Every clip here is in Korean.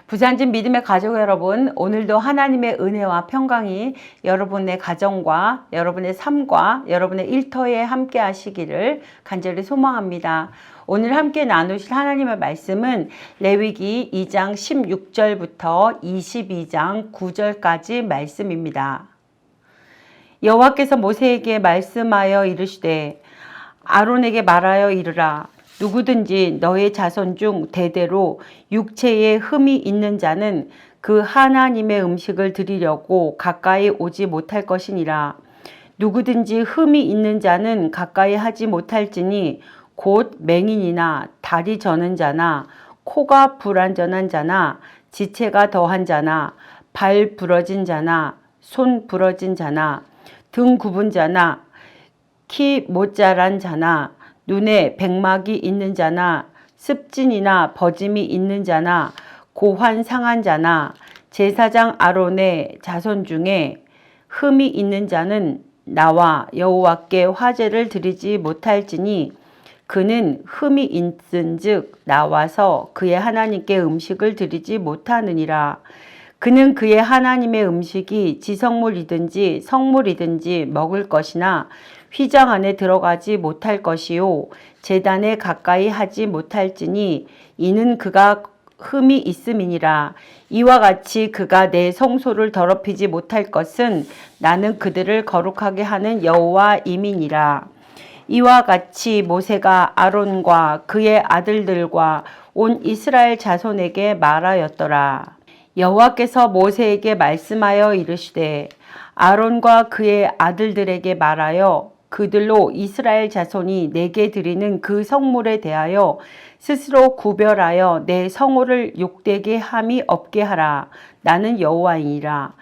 부산진 믿음의 가족 여러분, 오늘도 하나님의 은혜와 평강이 여러분의 가정과 여러분의 삶과 여러분의 일터에 함께 하시기를 간절히 소망합니다. 오늘 함께 나누실 하나님의 말씀은 레위기 2장 16절부터 22장 9절까지 말씀입니다. 여호와께서 모세에게 말씀하여 이르시되 아론에게 말하여 이르라. 누구든지 너의 자손 중 대대로 육체에 흠이 있는 자는 그 하나님의 음식을 드리려고 가까이 오지 못할 것이니라. 누구든지 흠이 있는 자는 가까이 하지 못할지니 곧 맹인이나 다리 저는 자나 코가 불완전한 자나 지체가 더한 자나 발 부러진 자나 손 부러진 자나 등 굽은 자나 키 못 자란 자나 눈에 백막이 있는 자나 습진이나 버짐이 있는 자나 고환 상한 자나 제사장 아론의 자손 중에 흠이 있는 자는 나와 여호와께 화제를 드리지 못할지니 그는 흠이 있은즉 나와서 그의 하나님께 음식을 드리지 못하느니라. 그는 그의 하나님의 음식이 지성물이든지 성물이든지 먹을 것이나 휘장 안에 들어가지 못할 것이요 제단에 가까이 하지 못할지니 이는 그가 흠이 있음이니라. 이와 같이 그가 내 성소를 더럽히지 못할 것은 나는 그들을 거룩하게 하는 여호와임이니라. 이와 같이 모세가 아론과 그의 아들들과 온 이스라엘 자손에게 말하였더라. 여호와께서 모세에게 말씀하여 이르시되 아론과 그의 아들들에게 말하여 그들로 이스라엘 자손이 내게 드리는 그 성물에 대하여 스스로 구별하여 내 성호를 욕되게 함이 없게 하라. 나는 여호와이니라.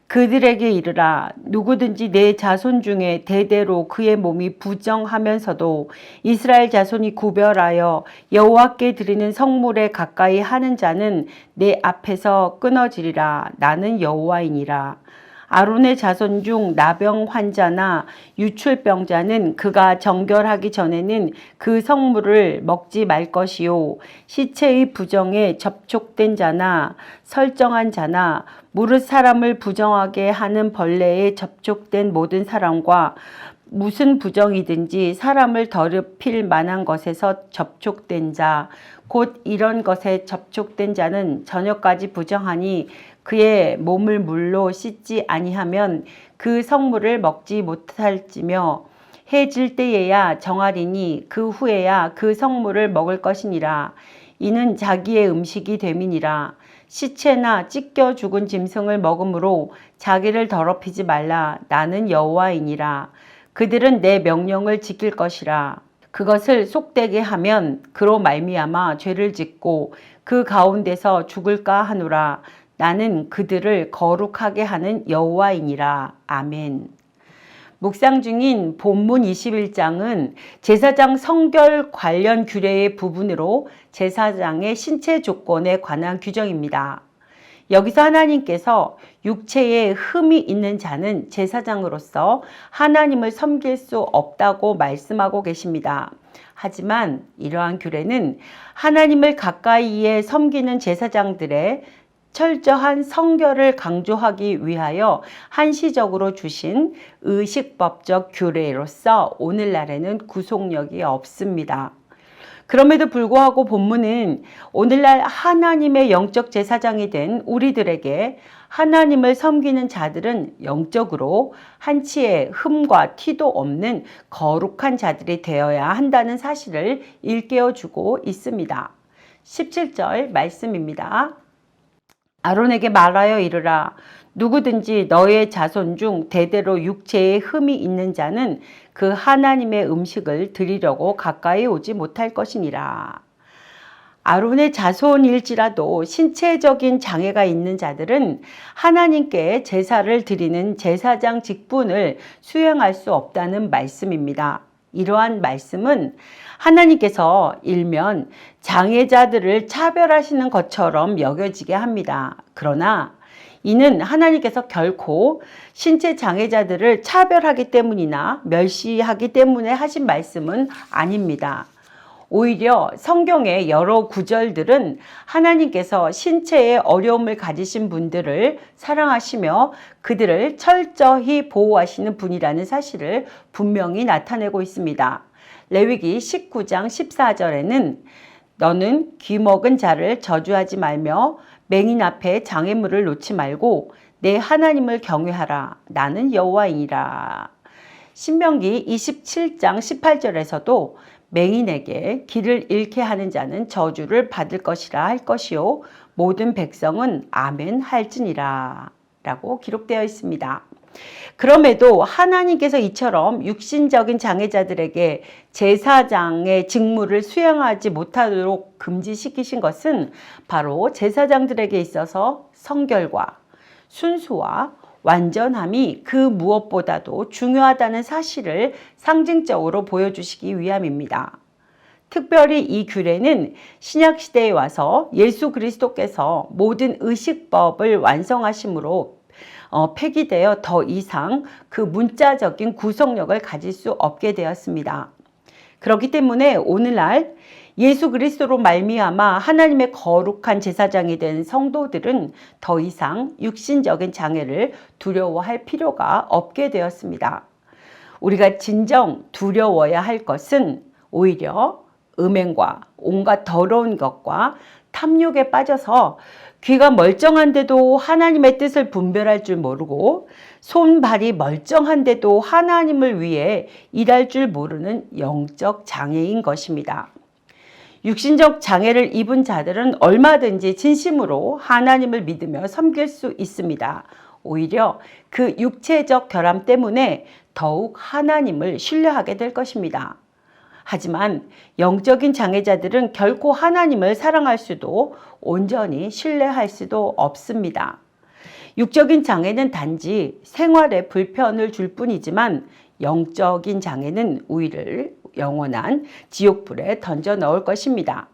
그들에게 이르라. 누구든지 내 자손 중에 대대로 그의 몸이 부정하면서도 이스라엘 자손이 구별하여 여호와께 드리는 성물에 가까이 하는 자는 내 앞에서 끊어지리라. 나는 여호와이니라. 아론의 자손 중 나병 환자나 유출병자는 그가 정결하기 전에는 그 성물을 먹지 말 것이요 시체의 부정에 접촉된 자나 설정한 자나 무릇 사람을 부정하게 하는 벌레에 접촉된 모든 사람과 무슨 부정이든지 사람을 더럽힐 만한 것에서 접촉된 자 곧 이런 것에 접촉된 자는 저녁까지 부정하니 그의 몸을 물로 씻지 아니하면 그 성물을 먹지 못할지며 해 질 때에야 정하리니 그 후에야 그 성물을 먹을 것이니라. 이는 자기의 음식이 됨이니라. 시체나 찢겨 죽은 짐승을 먹음으로 자기를 더럽히지 말라. 나는 여호와이니라. 그들은 내 명령을 지킬 것이라. 그것을 속되게 하면 그로 말미암아 죄를 짓고 그 가운데서 죽을까 하노라. 나는 그들을 거룩하게 하는 여호와이니라. 아멘. 묵상 중인 본문 21장은 제사장 성결 관련 규례의 부분으로 제사장의 신체 조건에 관한 규정입니다. 여기서 하나님께서 육체에 흠이 있는 자는 제사장으로서 하나님을 섬길 수 없다고 말씀하고 계십니다. 하지만 이러한 규례는 하나님을 가까이에 섬기는 제사장들의 철저한 성결을 강조하기 위하여 한시적으로 주신 의식법적 규례로서 오늘날에는 구속력이 없습니다. 그럼에도 불구하고 본문은 오늘날 하나님의 영적 제사장이 된 우리들에게 하나님을 섬기는 자들은 영적으로 한치의 흠과 티도 없는 거룩한 자들이 되어야 한다는 사실을 일깨워주고 있습니다. 17절 말씀입니다. 아론에게 말하여 이르라. 누구든지 너의 자손 중 대대로 육체에 흠이 있는 자는 그 하나님의 음식을 드리려고 가까이 오지 못할 것이니라. 아론의 자손일지라도 신체적인 장애가 있는 자들은 하나님께 제사를 드리는 제사장 직분을 수행할 수 없다는 말씀입니다. 이러한 말씀은 하나님께서 일면 장애자들을 차별하시는 것처럼 여겨지게 합니다. 그러나 이는 하나님께서 결코 신체 장애자들을 차별하기 때문이나 멸시하기 때문에 하신 말씀은 아닙니다. 오히려 성경의 여러 구절들은 하나님께서 신체에 어려움을 가지신 분들을 사랑하시며 그들을 철저히 보호하시는 분이라는 사실을 분명히 나타내고 있습니다. 레위기 19장 14절에는 너는 귀먹은 자를 저주하지 말며 맹인 앞에 장애물을 놓지 말고 내 하나님을 경외하라. 나는 여호와이니라. 신명기 27장 18절에서도 맹인에게 길을 잃게 하는 자는 저주를 받을 것이라 할 것이요 모든 백성은 아멘 할지니라 라고 기록되어 있습니다. 그럼에도 하나님께서 이처럼 육신적인 장애자들에게 제사장의 직무를 수행하지 못하도록 금지시키신 것은 바로 제사장들에게 있어서 성결과 순수와 완전함이 그 무엇보다도 중요하다는 사실을 상징적으로 보여주시기 위함입니다. 특별히 이 규례는 신약시대에 와서 예수 그리스도께서 모든 의식법을 완성하심으로 폐기되어 더 이상 그 문자적인 구속력을 가질 수 없게 되었습니다. 그렇기 때문에 오늘날 예수 그리스도로 말미암아 하나님의 거룩한 제사장이 된 성도들은 더 이상 육신적인 장애를 두려워할 필요가 없게 되었습니다. 우리가 진정 두려워야 할 것은 오히려 음행과 온갖 더러운 것과 탐욕에 빠져서 귀가 멀쩡한데도 하나님의 뜻을 분별할 줄 모르고 손발이 멀쩡한데도 하나님을 위해 일할 줄 모르는 영적 장애인 것입니다. 육신적 장애를 입은 자들은 얼마든지 진심으로 하나님을 믿으며 섬길 수 있습니다. 오히려 그 육체적 결함 때문에 더욱 하나님을 신뢰하게 될 것입니다. 하지만 영적인 장애자들은 결코 하나님을 사랑할 수도 온전히 신뢰할 수도 없습니다. 육적인 장애는 단지 생활에 불편을 줄 뿐이지만 영적인 장애는 우리를 영원한 지옥불에 던져 넣을 것입니다.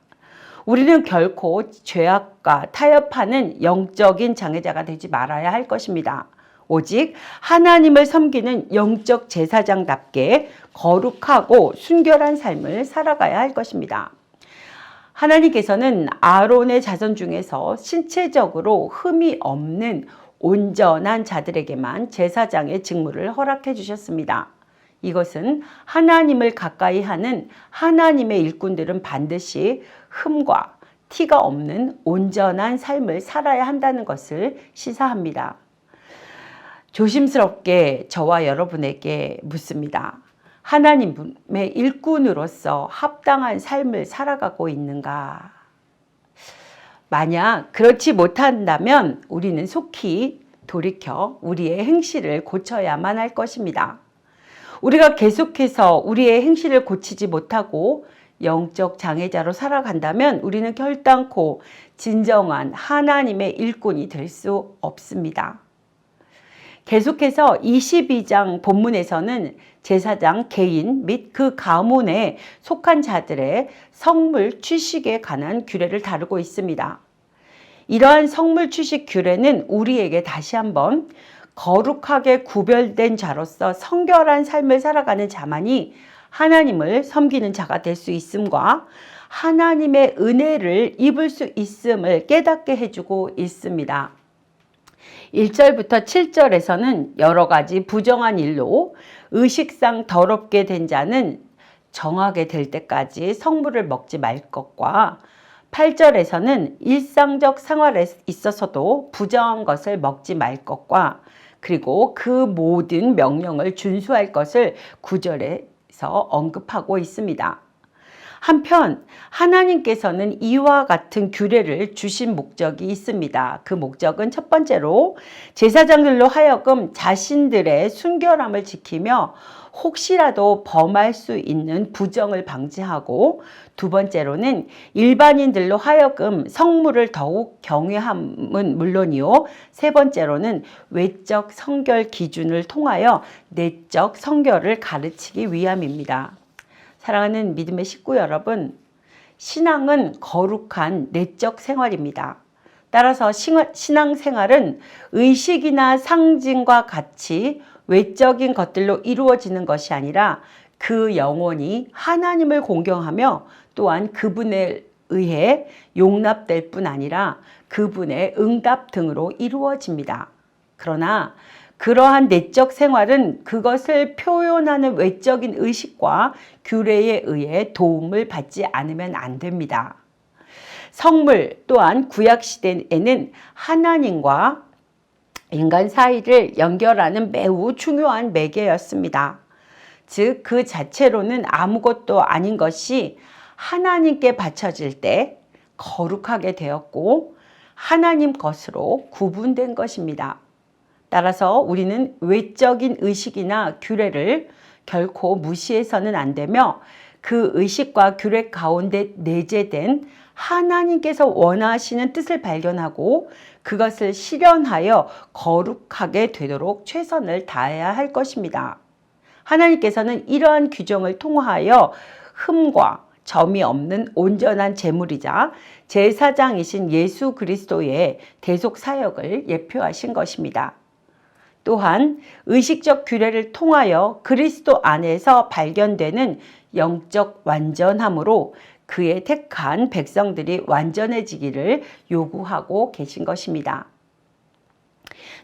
우리는 결코 죄악과 타협하는 영적인 장애자가 되지 말아야 할 것입니다. 오직 하나님을 섬기는 영적 제사장답게 거룩하고 순결한 삶을 살아가야 할 것입니다. 하나님께서는 아론의 자손 중에서 신체적으로 흠이 없는 온전한 자들에게만 제사장의 직무를 허락해 주셨습니다. 이것은 하나님을 가까이 하는 하나님의 일꾼들은 반드시 흠과 티가 없는 온전한 삶을 살아야 한다는 것을 시사합니다. 조심스럽게 저와 여러분에게 묻습니다. 하나님의 일꾼으로서 합당한 삶을 살아가고 있는가? 만약 그렇지 못한다면 우리는 속히 돌이켜 우리의 행실을 고쳐야만 할 것입니다. 우리가 계속해서 우리의 행실을 고치지 못하고 영적 장애자로 살아간다면 우리는 결단코 진정한 하나님의 일꾼이 될 수 없습니다. 계속해서 22장 본문에서는 제사장 개인 및 그 가문에 속한 자들의 성물 취식에 관한 규례를 다루고 있습니다. 이러한 성물 취식 규례는 우리에게 다시 한번 거룩하게 구별된 자로서 성결한 삶을 살아가는 자만이 하나님을 섬기는 자가 될 수 있음과 하나님의 은혜를 입을 수 있음을 깨닫게 해주고 있습니다. 1절부터 7절에서는 여러 가지 부정한 일로 의식상 더럽게 된 자는 정하게 될 때까지 성물을 먹지 말 것과 8절에서는 일상적 생활에 있어서도 부정한 것을 먹지 말 것과 그리고 그 모든 명령을 준수할 것을 9절에서 언급하고 있습니다. 한편 하나님께서는 이와 같은 규례를 주신 목적이 있습니다. 그 목적은 첫 번째로 제사장들로 하여금 자신들의 순결함을 지키며 혹시라도 범할 수 있는 부정을 방지하고 두 번째로는 일반인들로 하여금 성물을 더욱 경외함은 물론이요. 세 번째로는 외적 성결 기준을 통하여 내적 성결을 가르치기 위함입니다. 사랑하는 믿음의 식구 여러분, 신앙은 거룩한 내적 생활입니다. 따라서 신앙생활은 의식이나 상징과 같이 외적인 것들로 이루어지는 것이 아니라 그 영혼이 하나님을 공경하며 또한 그분에 의해 용납될 뿐 아니라 그분의 응답 등으로 이루어집니다. 그러나 그러한 내적 생활은 그것을 표현하는 외적인 의식과 규례에 의해 도움을 받지 않으면 안 됩니다. 성물 또한 구약시대에는 하나님과 인간 사이를 연결하는 매우 중요한 매개였습니다. 즉, 그 자체로는 아무것도 아닌 것이 하나님께 바쳐질 때 거룩하게 되었고 하나님 것으로 구분된 것입니다. 따라서 우리는 외적인 의식이나 규례를 결코 무시해서는 안 되며 그 의식과 규례 가운데 내재된 하나님께서 원하시는 뜻을 발견하고 그것을 실현하여 거룩하게 되도록 최선을 다해야 할 것입니다. 하나님께서는 이러한 규정을 통하여 흠과 점이 없는 온전한 제물이자 제사장이신 예수 그리스도의 대속 사역을 예표하신 것입니다. 또한 의식적 규례를 통하여 그리스도 안에서 발견되는 영적 완전함으로 그의 택한 백성들이 완전해지기를 요구하고 계신 것입니다.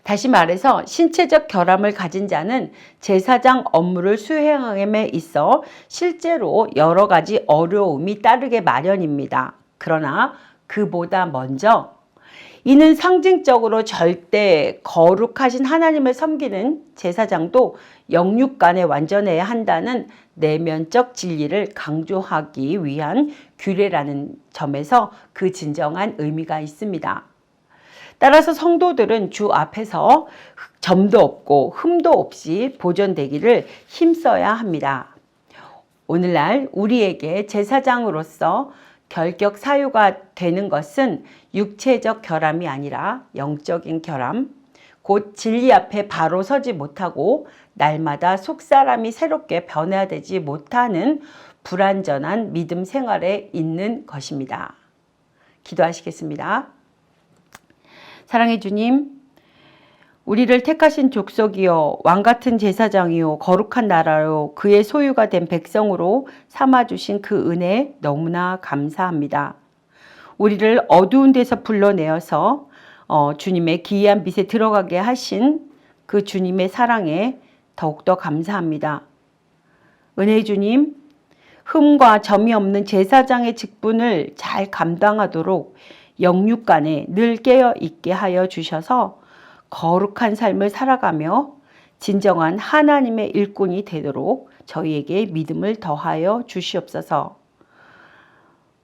다시 말해서 신체적 결함을 가진 자는 제사장 업무를 수행함에 있어 실제로 여러 가지 어려움이 따르게 마련입니다. 그러나 그보다 먼저 이는 상징적으로 절대 거룩하신 하나님을 섬기는 제사장도 영육간에 완전해야 한다는 내면적 진리를 강조하기 위한 규례라는 점에서 그 진정한 의미가 있습니다. 따라서 성도들은 주 앞에서 점도 없고 흠도 없이 보존되기를 힘써야 합니다. 오늘날 우리에게 제사장으로서 결격 사유가 되는 것은 육체적 결함이 아니라 영적인 결함, 곧 진리 앞에 바로 서지 못하고 날마다 속사람이 새롭게 변화되지 못하는 불완전한 믿음 생활에 있는 것입니다. 기도하시겠습니다. 사랑의 주님, 우리를 택하신 족속이요 왕같은 제사장이요 거룩한 나라요 그의 소유가 된 백성으로 삼아주신 그 은혜 너무나 감사합니다. 우리를 어두운 데서 불러내어서 주님의 기이한 빛에 들어가게 하신 그 주님의 사랑에 더욱더 감사합니다. 은혜의 주님, 흠과 점이 없는 제사장의 직분을 잘 감당하도록 영육간에 늘 깨어 있게 하여 주셔서 거룩한 삶을 살아가며 진정한 하나님의 일꾼이 되도록 저희에게 믿음을 더하여 주시옵소서.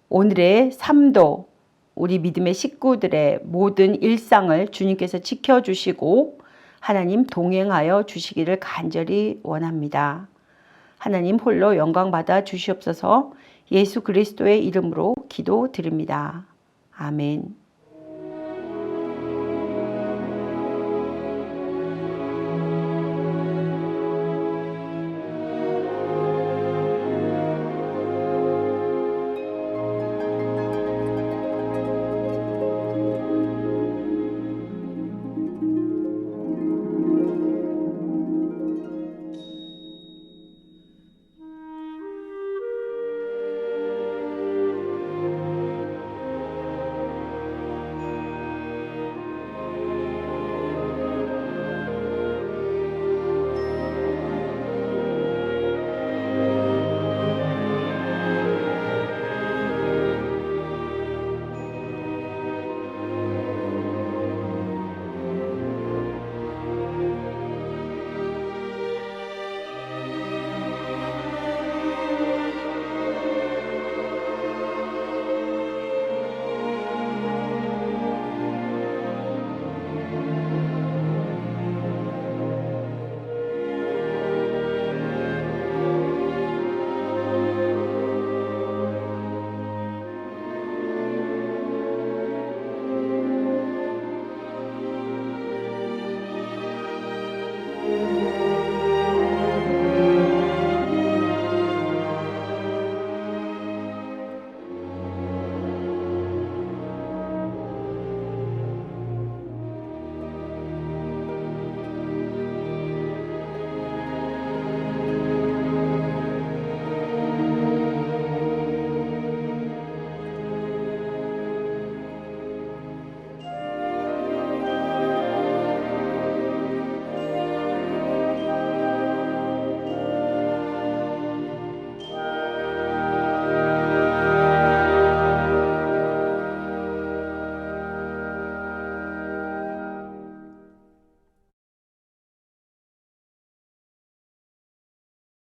오늘의 삶도 우리 믿음의 식구들의 모든 일상을 주님께서 지켜주시고 하나님 동행하여 주시기를 간절히 원합니다. 하나님 홀로 영광 받아 주시옵소서. 예수 그리스도의 이름으로 기도드립니다. 아멘.